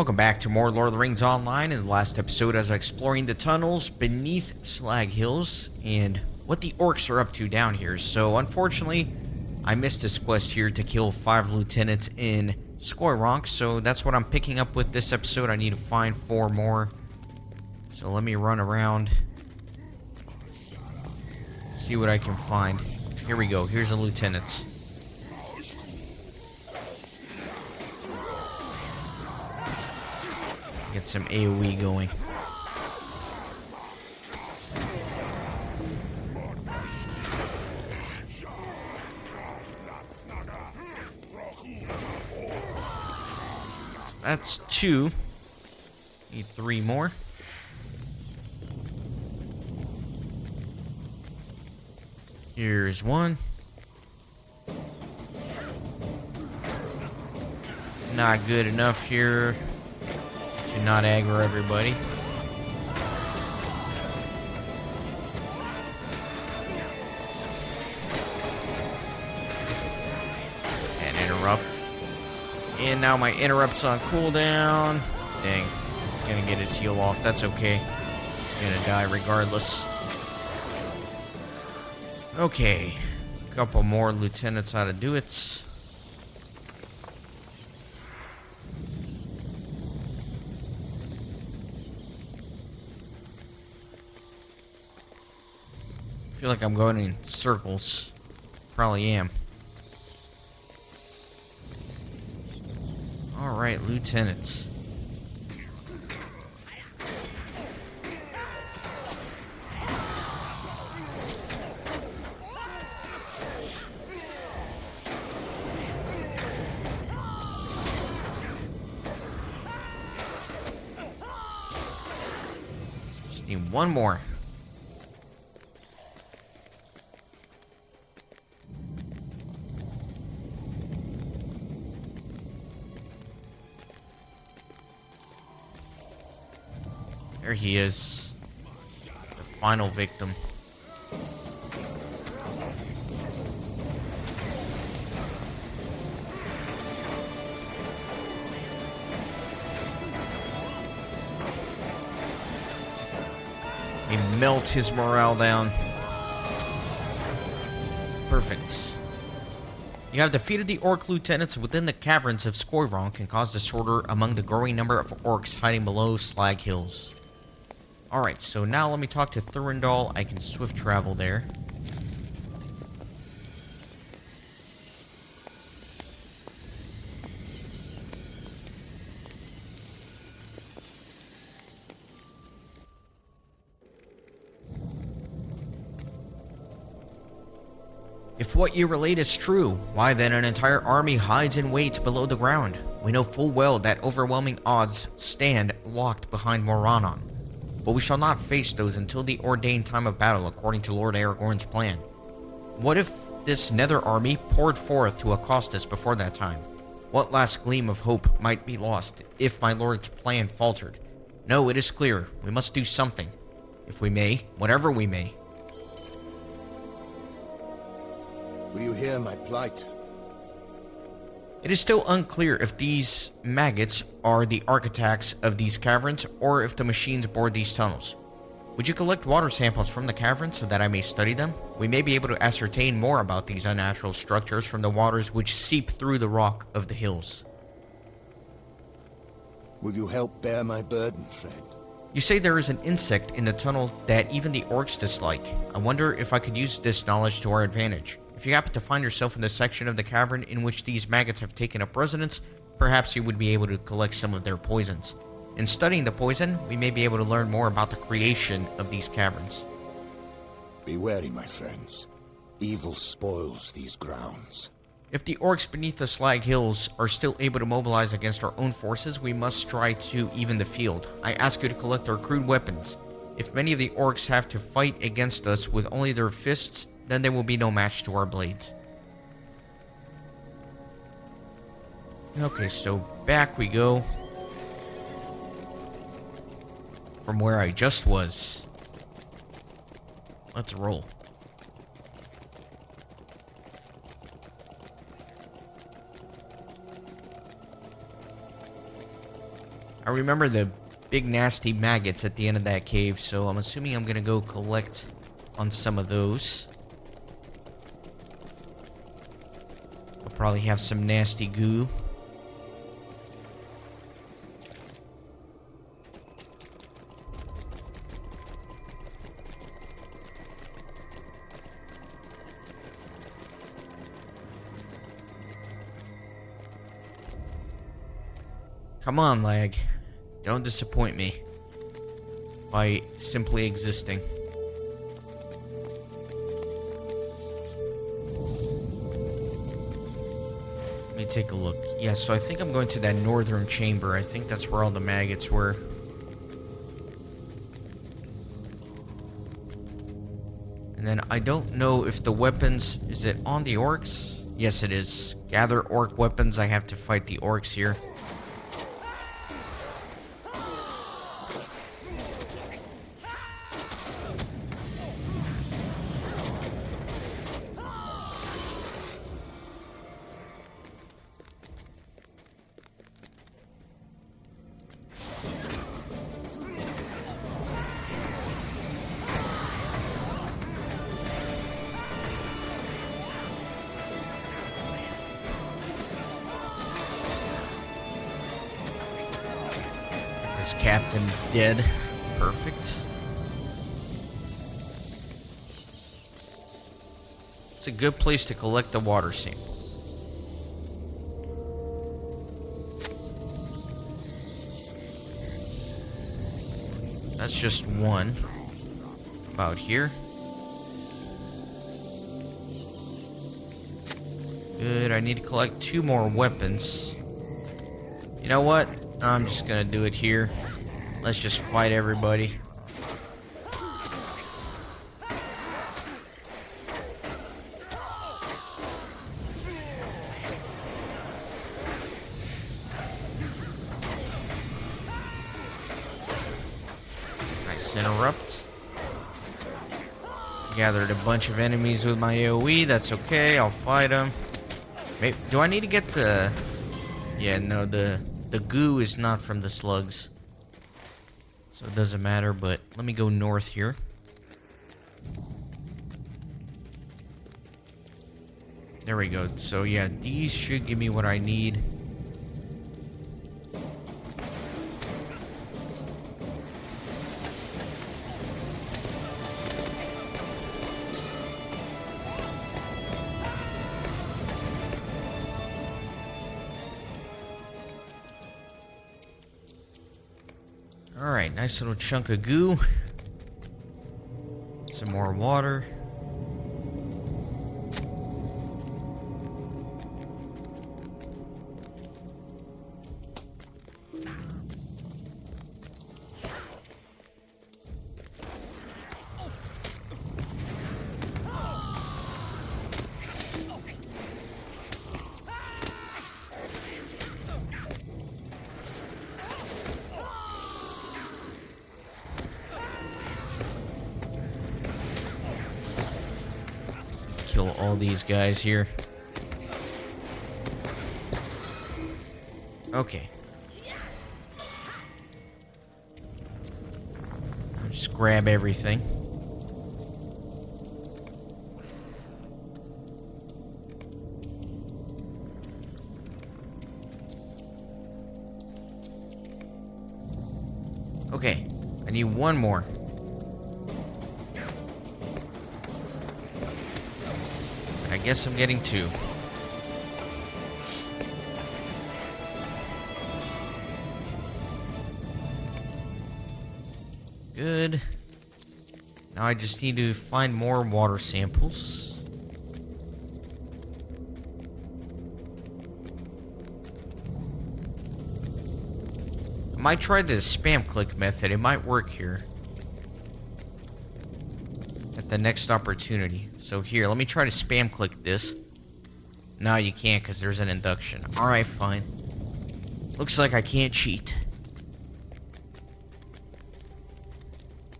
Welcome back to more Lord of the Rings Online. In the last episode, I was exploring the tunnels beneath Slag Hills and what the orcs are up to down here. So, unfortunately, I missed this quest here to kill 5 lieutenants in Skoironk. So, that's what I'm picking up with this episode. I need to find 4 more. So, let me run around, see what I can find. Here we go. Here's the lieutenants. Get some AoE going. That's 2. Need 3 more. Here's 1. Not good enough here to not aggro everybody. And interrupt. And now my interrupt's on cooldown. Dang. He's gonna get his heal off. That's okay. He's gonna die regardless. Okay. A couple more lieutenants ought to do it. I feel like I'm going in circles. Probably am. Alright, lieutenants. Just need 1 more. There he is. The final victim. They melt his morale down. Perfect. You have defeated the orc lieutenants within the caverns of Skoironk and caused disorder among the growing number of orcs hiding below Slag Hills. Alright, so now let me talk to Thurendal. I can swift travel there. If what you relate is true, why then an entire army hides in wait below the ground? We know full well that overwhelming odds stand locked behind Morannon. But we shall not face those until the ordained time of battle according to Lord Aragorn's plan. What if this nether army poured forth to accost us before that time? What last gleam of hope might be lost if my lord's plan faltered? No, it is clear. We must do something. If we may, whatever we may. Will you hear my plight? It is still unclear if these maggots are the architects of these caverns or if the machines bored these tunnels. Would you collect water samples from the caverns so that I may study them? We may be able to ascertain more about these unnatural structures from the waters which seep through the rock of the hills. Will you help bear my burden, friend? You say there is an insect in the tunnel that even the orcs dislike. I wonder if I could use this knowledge to our advantage. If you happen to find yourself in the section of the cavern in which these maggots have taken up residence, perhaps you would be able to collect some of their poisons. In studying the poison, we may be able to learn more about the creation of these caverns. Be wary, my friends. Evil spoils these grounds. If the orcs beneath the Slag Hills are still able to mobilize against our own forces, we must try to even the field. I ask you to collect our crude weapons. If many of the orcs have to fight against us with only their fists, then there will be no match to our blades. Okay, so back we go. From where I just was. Let's roll. I remember the big nasty maggots at the end of that cave, so I'm assuming I'm gonna go collect on some of those. I'll probably have some nasty goo. Come on, lag. Don't disappoint me by simply existing. Let me take a look. Yeah, so I think I'm going to that northern chamber. I think that's where all the maggots were. And then I don't know if the weapons... Is it on the orcs? Yes, it is. Gather orc weapons. I have to fight the orcs here. This captain dead. Perfect. It's a good place to collect the water sample. That's just one. About here. Good, I need to collect 2 more weapons. You know what? I'm just gonna do it here. Let's just fight everybody. Nice interrupt. Gathered a bunch of enemies with my AoE. That's okay. I'll fight them. Maybe, do I need to get the... Yeah, no, the goo is not from the slugs. So it doesn't matter, but let me go north here. There we go. So yeah, these should give me what I need. Alright, nice little chunk of goo. Some more water. Kill all these guys here. Okay. I'll just grab everything. Okay, I need one more. I guess I'm getting 2. Good. Now I just need to find more water samples. I might try the spam click method. It might work here. At the next opportunity. So here, let me try to spam click this. No, you can't because there's an induction. Alright, fine. Looks like I can't cheat.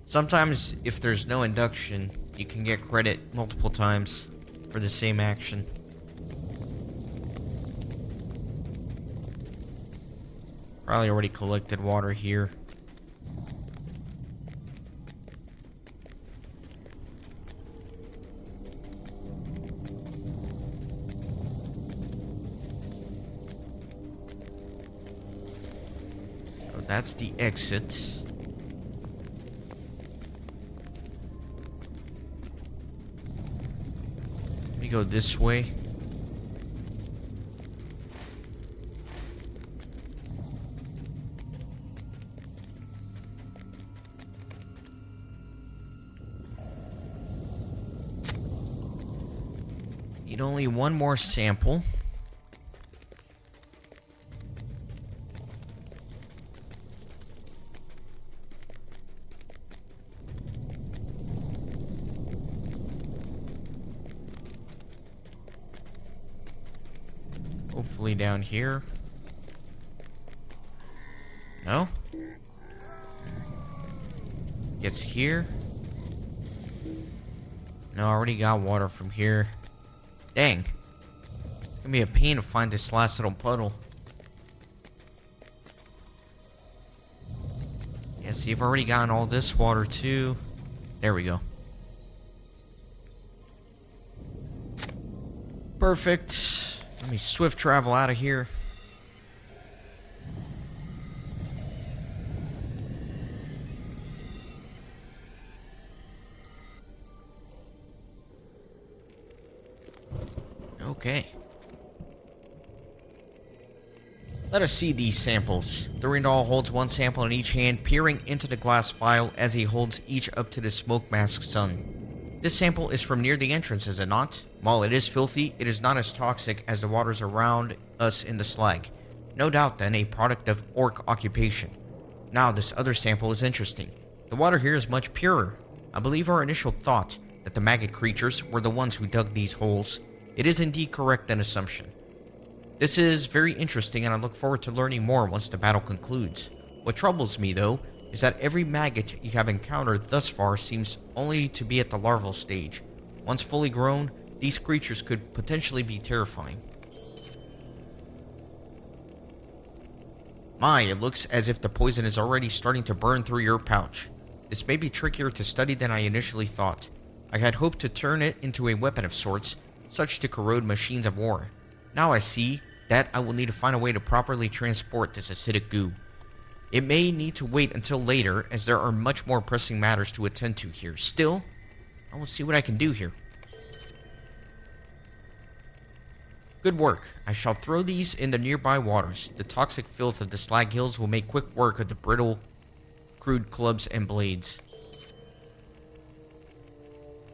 Sometimes, if there's no induction, you can get credit multiple times for the same action. Probably already collected water here. So that's the exit. Let me go this way. Need only one more sample. Hopefully down here. No? Gets here. No, I already got water from here. Dang. It's gonna be a pain to find this last little puddle. Yeah, see, I've already gotten all this water too. There we go. Perfect. Let me swift travel out of here. Okay. Let us see these samples. Durandal holds one sample in each hand, peering into the glass vial as he holds each up to the smoke masked sun. This sample is from near the entrance, is it not? While it is filthy, it is not as toxic as the waters around us in the slag. No doubt then a product of orc occupation. Now this other sample is interesting. The water here is much purer. I believe our initial thought that the maggot creatures were the ones who dug these holes. It is indeed correct an assumption. This is very interesting and I look forward to learning more once the battle concludes. What troubles me though, is that every maggot you have encountered thus far seems only to be at the larval stage. Once fully grown, these creatures could potentially be terrifying. My, it looks as if the poison is already starting to burn through your pouch. This may be trickier to study than I initially thought. I had hoped to turn it into a weapon of sorts, such to corrode machines of war. Now I see that I will need to find a way to properly transport this acidic goo. It may need to wait until later, as there are much more pressing matters to attend to here. Still, I will see what I can do here. Good work. I shall throw these in the nearby waters. The toxic filth of the slag hills will make quick work of the brittle, crude clubs and blades.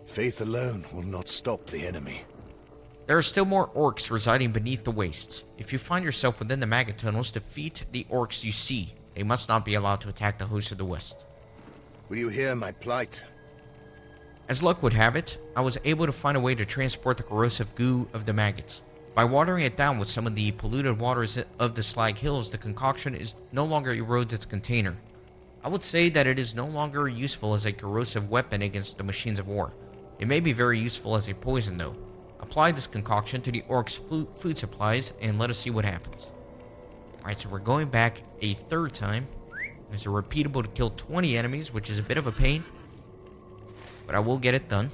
Faith alone will not stop the enemy. There are still more orcs residing beneath the wastes. If you find yourself within the maggot tunnels, defeat the orcs you see. They must not be allowed to attack the host of the west. Will you hear my plight? As luck would have it, I was able to find a way to transport the corrosive goo of the maggots. By watering it down with some of the polluted waters of the slag hills, the concoction no longer erodes its container. I would say that it is no longer useful as a corrosive weapon against the machines of war. It may be very useful as a poison though. Apply this concoction to the orcs' food supplies and let us see what happens. Alright, so we're going back a third time. There's a repeatable to kill 20 enemies, which is a bit of a pain. But I will get it done.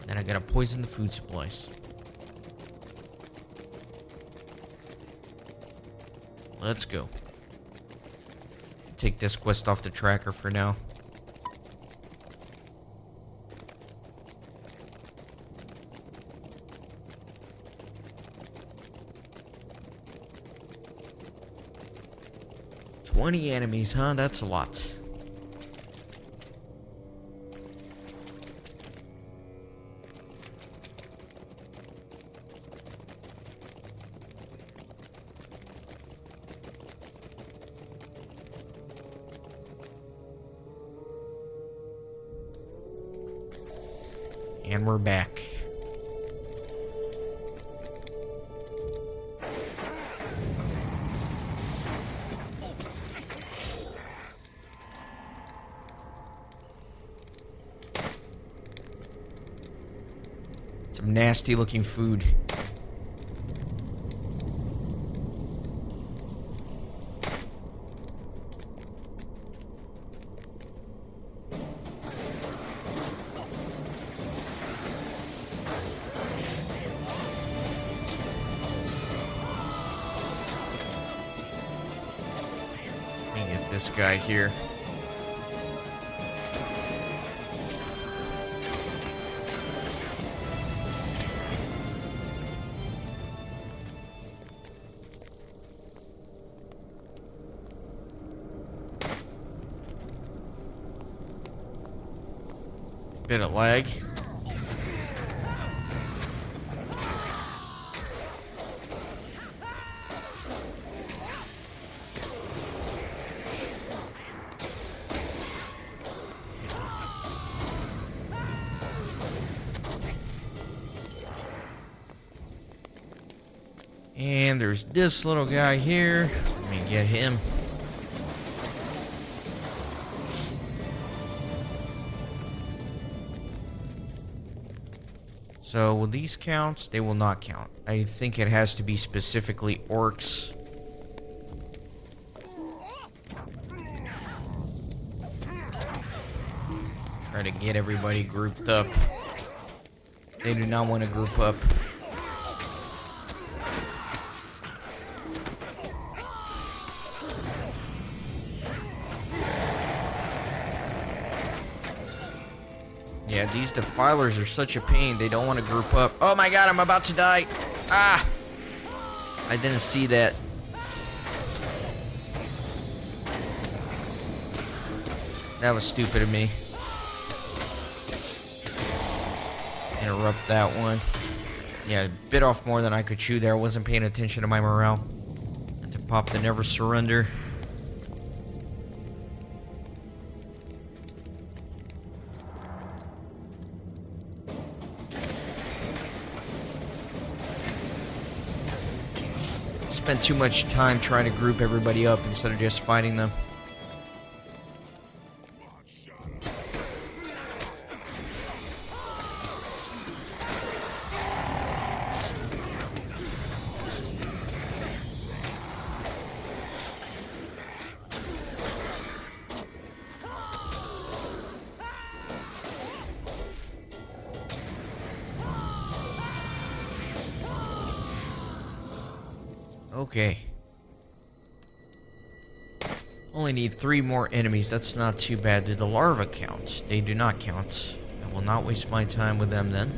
Then I gotta poison the food supplies. Let's go. Take this quest off the tracker for now. "20 enemies, huh? That's a lot." And we're back. Some nasty looking food. this guy here. Bit of lag. And there's this little guy here. Let me get him. So will these count? They will not count. I think it has to be specifically orcs. Try to get everybody grouped up. They do not want to group up. Yeah, these defilers are such a pain. They don't want to group up. Oh my god, I'm about to die. Ah! I didn't see that. That was stupid of me. Interrupt that one. Yeah, bit off more than I could chew there. I wasn't paying attention to my morale. And to pop the never surrender. Spent too much time trying to group everybody up instead of just fighting them. Okay. Only need 3 more enemies. That's not too bad. Do the larvae count? They do not count. I will not waste my time with them then.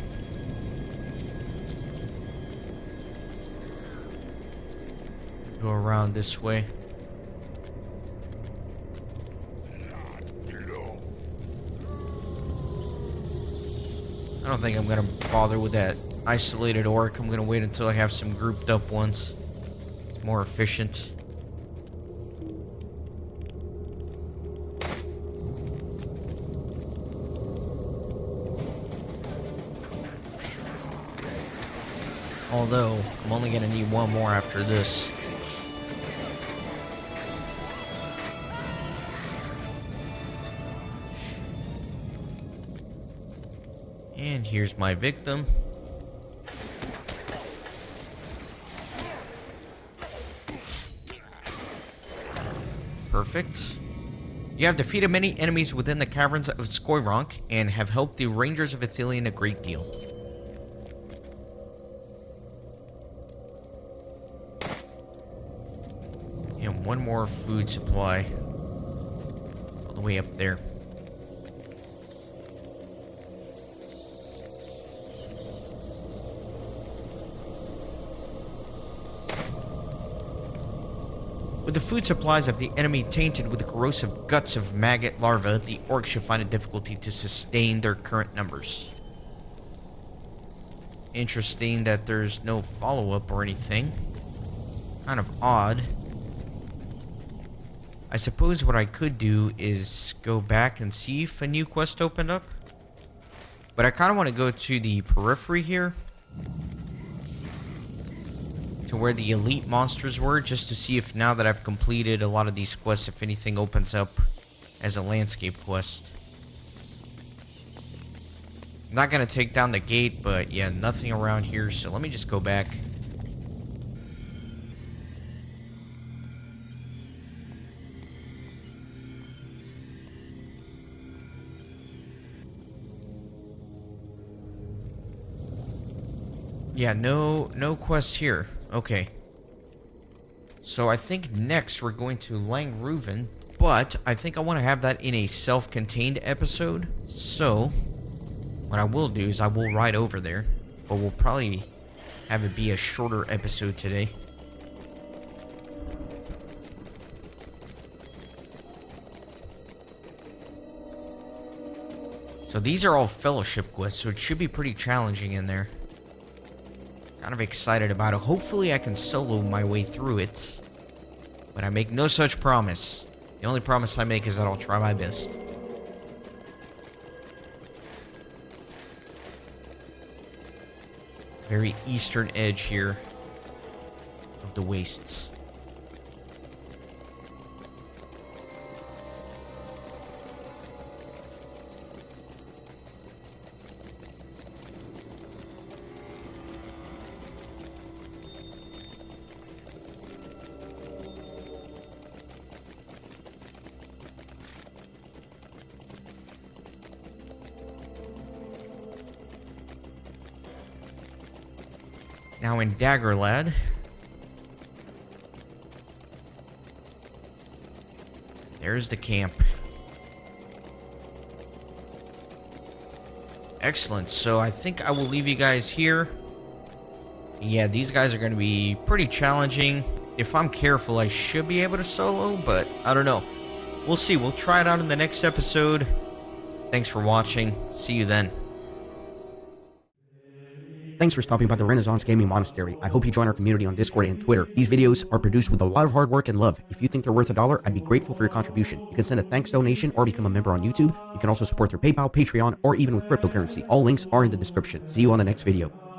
Go around this way. I don't think I'm gonna bother with that isolated orc. I'm gonna wait until I have some grouped up ones. More efficient. Although, I'm only gonna need 1 more after this. And here's my victim. Perfect. You have defeated many enemies within the caverns of Skoironk and have helped the Rangers of Ethereum a great deal. And 1 more food supply. All the way up there. With the food supplies of the enemy tainted with the corrosive guts of maggot larvae, the orcs should find it difficulty to sustain their current numbers. Interesting that there's no follow-up or anything. Kind of odd. I suppose what I could do is go back and see if a new quest opened up. But I kind of want to go to the periphery here. To where the elite monsters were, just to see if now that I've completed a lot of these quests, if anything opens up as a landscape quest. I'm not gonna take down the gate, but yeah, nothing around here, so let me just go back. Yeah, no quests here. Okay. So I think next we're going to Langruven but I think I want to have that in a self-contained episode. So what I will do is I will ride over there, but we'll probably have it be a shorter episode today. So these are all fellowship quests, so it should be pretty challenging in there. Kind of excited about it. Hopefully I can solo my way through it, but I make no such promise. The only promise I make is that I'll try my best. Very eastern edge here of the wastes. Now in Daggerlad, there's the camp. Excellent. So I think I will leave you guys here. Yeah, these guys are going to be pretty challenging. If I'm careful, I should be able to solo, but I don't know. We'll see. We'll try it out in the next episode. Thanks for watching. See you then. Thanks for stopping by the Renaissance Gaming Monastery. I hope you join our community on Discord and Twitter. These videos are produced with a lot of hard work and love. If you think they're worth $1, I'd be grateful for your contribution. You can send a thanks donation or become a member on YouTube. You can also support through PayPal, Patreon, or even with cryptocurrency. All links are in the description. See you on the next video.